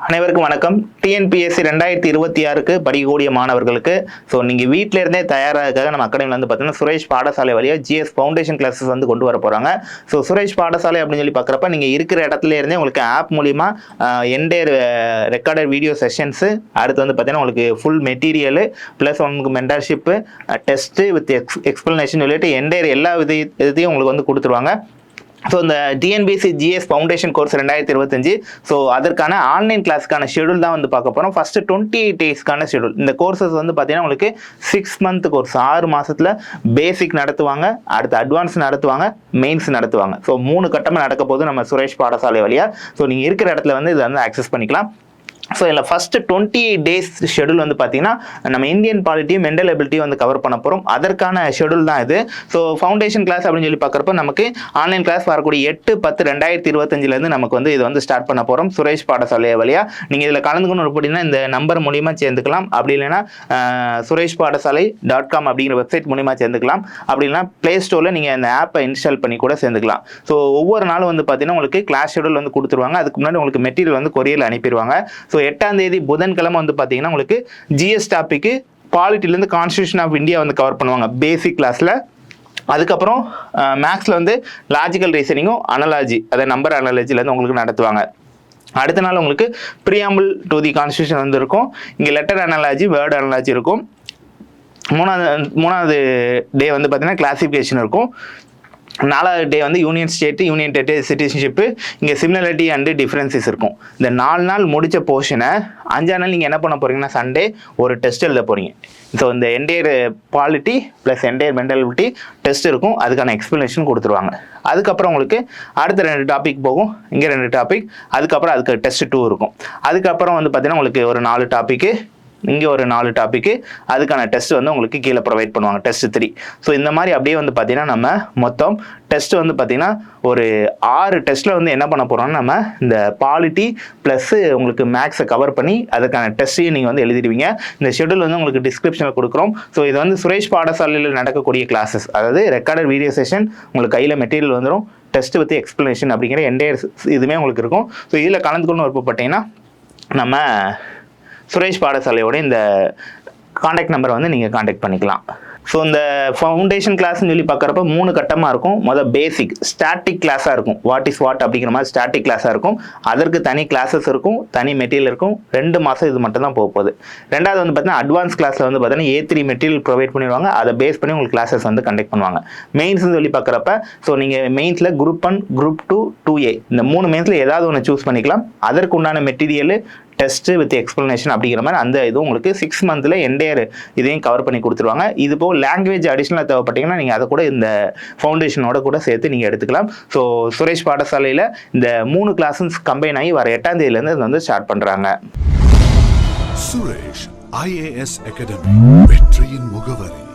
அனைவருக்கும் வணக்கம். டிஎன்பிஎஸ்சி 2026க்கு படிக்கக்கூடிய மாணவர்களுக்கு நீங்கள் வீட்டில இருந்தே தயாராக நம்ம அகாடமியில் வந்து பார்த்தீங்கன்னா சுரேஷ் பாடசாலை வழியாக ஜிஎஸ் ஃபவுண்டேஷன் கிளாஸஸ் வந்து கொண்டு வர போகிறாங்க. சுரேஷ் பாடசாலை அப்படின்னு சொல்லி பார்க்குறப்ப நீங்கள் இருக்கிற இடத்துல இருந்தே உங்களுக்கு ஆப் மூலிமா என்டையர் ரெக்கார்டட் வீடியோ செஷன்ஸு, அடுத்து வந்து பார்த்தீங்கன்னா உங்களுக்கு ஃபுல் மெட்டீரியலு ப்ளஸ் உங்களுக்கு மென்டர்ஷிப்பு, டெஸ்ட்டு வித் எக்ஸ்பிளனேஷன் சொல்லிட்டு என்டையர் எல்லா இதையும் உங்களுக்கு வந்து கொடுத்துருவாங்க. இந்த டிஎன்பிஎஸ்சி ஜிஎஸ் ஃபவுண்டேஷன் கோர்ஸ் 2025 அதற்கான ஆன்லைன் கிளாஸ்க்கான ஷெடியூல் தான் வந்து பார்க்க போகிறோம். ஃபஸ்ட்டு 28 டேஸ்க்கான ஷெடியூல். இந்த கோர்சஸ் வந்து பார்த்தீங்கன்னா உங்களுக்கு 6 மந்த் கோர்ஸ், 6 மாதத்தில் பேசிக் நடத்துவாங்க, அடுத்து அட்வான்ஸ் நடத்துவாங்க, மெயின்ஸ் நடத்துவாங்க. 3 கட்டமாக நடக்க போது நம்ம சுரேஷ் பாடசாலை வழியாக. நீங்கள் இருக்கிற இடத்துல வந்து இதை வந்து ஆக்சஸ் பண்ணிக்கலாம். இதில் ஃபஸ்ட்டு 28 டேஸ் ஷெடியூல் வந்து பார்த்தீங்கன்னா நம்ம இந்தியன் பாலிட்டியும் மென்டல் எபிலிட்டியும் வந்து கவர் பண்ண போகிறோம். அதற்கான ஷெடியூல் தான் இது. ஃபவுண்டேஷன் கிளாஸ் அப்படின்னு சொல்லி பார்க்குறப்ப நமக்கு ஆன்லைன் கிளாஸ் வரக்கூடிய 8/10/2025 நமக்கு வந்து இது வந்து ஸ்டார்ட் பண்ண போகிறோம் சுரேஷ் பாடசாலை வழியாக. நீங்கள் இதில் கலந்துக்கணும் அப்படின்னா இந்த நம்பர் மூலிமா சேர்ந்துக்கலாம். அப்படி இல்லைன்னா sureshpaadasaalai.com அப்படிங்கிற வெப்சைட் மூலிமா சேர்ந்துக்கலாம். அப்படி இல்லைனா ப்ளே ஸ்டோரில் நீங்கள் அந்த ஆப்பை இன்ஸ்டால் பண்ணி கூட சேர்ந்துக்கலாம். ஒவ்வொரு நாளும் வந்து பார்த்தீங்கன்னா உங்களுக்கு கிளாஸ் ஷெடியூல் வந்து கொடுத்துருவாங்க. அதுக்கு முன்னாடி உங்களுக்கு மெட்டீரியல் வந்து கொரியரில் அனுப்பிடுவாங்க. 8ஆம் தேதி புதன்கிழமை வந்து பார்த்தீங்கன்னா உங்களுக்கு ஜிஎஸ் டாபிக்கு பாலிட்டிலேருந்து கான்ஸ்டியூஷன் ஆஃப் இந்தியா வந்து கவர் பண்ணுவாங்க பேசிக் கிளாஸில். அதுக்கப்புறம் மேக்ஸில் வந்து லாஜிக்கல் ரீசனிங்கும் அனலாஜி, அதை நம்பர் அனலாஜிலேருந்து உங்களுக்கு நடத்துவாங்க. அடுத்த நாள் உங்களுக்கு ப்ரியாம்பிள் டு தி கான்ஸ்டியூஷன் வந்து இருக்கும். இங்கே லெட்டர் அனலாஜி, வேர்டு அனலாஜி இருக்கும். மூணாவது டே வந்து பார்த்தீங்கன்னா கிளாசிஃபிகேஷன் இருக்கும். 4வது டே வந்து union state, union territory citizenship, இங்கே சிமிலாரிட்டி அண்டு டிஃப்ரென்சஸ் இருக்கும். இந்த 4 நாள் முடித்த போர்ஷனை 5ஆம் நாள் நீங்கள் என்ன பண்ண போகிறீங்கன்னா சண்டே ஒரு டெஸ்ட் எழுத போகிறீங்க. இந்த entire polity plus entire mentality test இருக்கும். அதுக்கான எக்ஸ்ப்ளனேஷன் கொடுத்துருவாங்க. அதுக்கப்புறம் உங்களுக்கு அடுத்த 2 டாபிக் போகும். இங்கே 2 டாபிக், அதுக்கப்புறம் அதுக்கு டெஸ்ட் 2 இருக்கும். அதுக்கப்புறம் வந்து பார்த்தீங்கன்னா உங்களுக்கு ஒரு 4 டாப்பிக்கு, இங்கே ஒரு 4 டாப்பிக்கு, அதுக்கான டெஸ்ட் வந்து உங்களுக்கு கீழே ப்ரொவைட் பண்ணுவாங்க, டெஸ்ட் 3. இந்த மாதிரி அப்படியே வந்து பார்த்தீங்கன்னா நம்ம மொத்தம் டெஸ்ட் வந்து பார்த்தீங்கன்னா ஒரு 6 டெஸ்ட்டில் வந்து என்ன பண்ண போகிறோம்னா நம்ம இந்த பாலிட்டி ப்ளஸ்ஸு உங்களுக்கு மேக்ஸை கவர் பண்ணி அதுக்கான டெஸ்ட்டையும் நீங்கள் வந்து எழுதிடுவீங்க. இந்த ஷெடியூல் வந்து உங்களுக்கு டிஸ்கிரிப்ஷனில் கொடுக்குறோம். இது வந்து சுரேஷ் பாடசாலையில் நடக்கக்கூடிய கிளாஸஸ், அதாவது ரெக்கார்டட் வீடியோ செஷன், உங்களுக்கு கையில் மெட்டீரியல் வந்துடும், டெஸ்ட் வித் எக்ஸ்ப்ளனேஷன் அப்படிங்கிற என்டையர் இதுவுமே உங்களுக்கு இருக்கும். இதில் கலந்துக்கணும்னு விருப்பப்பட்டீங்கன்னா நம்ம சுரேஷ் பாடசாலையோட இந்த காண்டாக்ட் நம்பரை வந்து நீங்கள் காண்டாக்ட் பண்ணிக்கலாம். இந்த ஃபவுண்டேஷன் கிளாஸ்ன்னு சொல்லி பார்க்குறப்ப 3 கட்டமாக இருக்கும். பேசிக் ஸ்டாட்டிக் கிளாஸாக இருக்கும். வாட் இஸ் வாட் அப்படிங்கிற மாதிரி ஸ்டாட்டிக் கிளாஸாக இருக்கும். அதற்கு தனி கிளாஸஸ் இருக்கும், தனி மெட்டீரியல் இருக்கும். 2 மாதம் இது மட்டும் தான் போகுது. ரெண்டாவது வந்து பார்த்தீங்கன்னா அட்வான்ஸ் கிளாஸில் வந்து பார்த்தீங்கன்னா A3 மெட்டீரியல் ப்ரொவைட் பண்ணிடுவாங்க. அதை பேஸ் பண்ணி உங்களுக்கு கிளாஸஸ் வந்து கண்டக்ட் பண்ணுவாங்க. மெயின்ஸ்னு சொல்லி பார்க்குறப்ப நீங்கள் மெயின்ஸில் குரூப் 1, குரூப் 2, 2A இந்த 3 மெயின்ஸில் ஏதாவது ஒன்று சூஸ் பண்ணிக்கலாம். அதற்கு உண்டான மெட்டீரியல், டெஸ்ட்டு வித் எக்ஸ்ப்ளனேஷன் அப்படிங்கிற மாதிரி அந்த இது உங்களுக்கு 6 மந்தில் என்டையர் இதையும் கவர் பண்ணி கொடுத்துருவாங்க. இது போக லாங்குவேஜ் அடிஷ்னலாக தேவைப்பட்டீங்கன்னா நீங்கள் அதை கூட இந்த ஃபவுண்டேஷனோட கூட சேர்த்து நீங்கள் எடுத்துக்கலாம். சுரேஷ் பாடசாலையில் இந்த 3 கிளாஸஸ் கம்பைன் ஆகி வர 8ஆம் தேதியிலேருந்து இது வந்து ஸ்டார்ட் பண்ணுறாங்க. சுரேஷ் IAS அகாடமி, வெற்றியின் முகவரி.